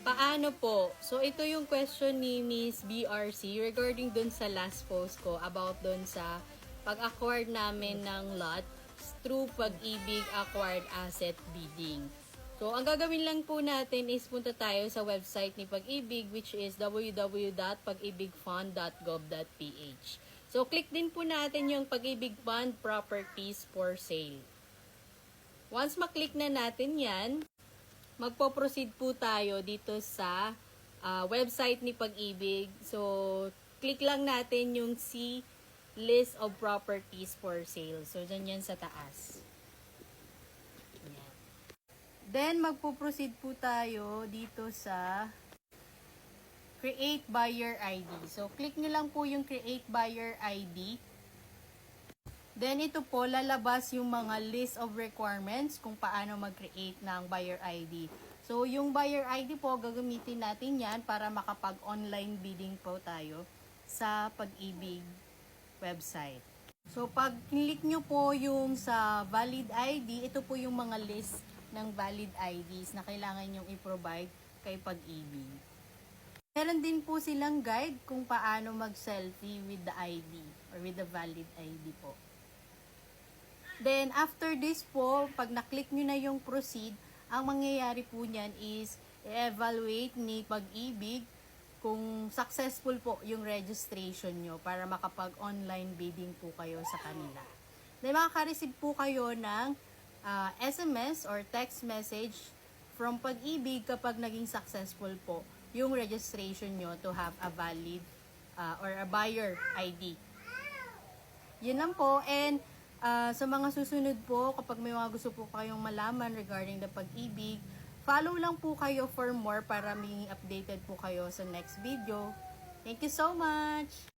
Paano po? So, ito yung question ni Miss BRC regarding dun sa last post ko about dun sa pag-acquire namin ng lot through Pag-ibig Acquired Asset Bidding. So, ang gagawin lang po natin is punta tayo sa website ni Pag-ibig, which is www.pagibigfund.gov.ph. So, click din po natin yung Pag-ibig Fund Properties for Sale. Once maklik na natin yan, magpo-proceed po tayo dito sa website ni Pag-ibig. So, click lang natin yung see list of properties for sale. So, dyan yan sa taas. Yan. Then, magpo-proceed po tayo dito sa create buyer ID. So, click nyo lang po yung create buyer ID. Then, ito po, lalabas yung mga list of requirements kung paano mag-create ng buyer ID. So, yung buyer ID po, gagamitin natin yan para makapag-online bidding po tayo sa Pag-ibig website. So, pag click nyo po yung sa valid ID, ito po yung mga list ng valid IDs na kailangan nyong i-provide kay Pag-ibig. Meron din po silang guide kung paano mag-selfie with the ID or with the valid ID po. Then, after this po, pag na-click nyo na yung proceed, ang mangyayari po niyan is i-evaluate ni Pag-ibig kung successful po yung registration nyo para makapag-online bidding po kayo sa kanila. Then, makaka-receive po kayo ng SMS or text message from Pag-ibig kapag naging successful po yung registration nyo to have a valid or a buyer ID. Yun lang po. And sa mga susunod po, kapag may mga gusto po kayong malaman regarding the Pag-ibig, follow lang po kayo for more para maging updated po kayo sa next video. Thank you so much!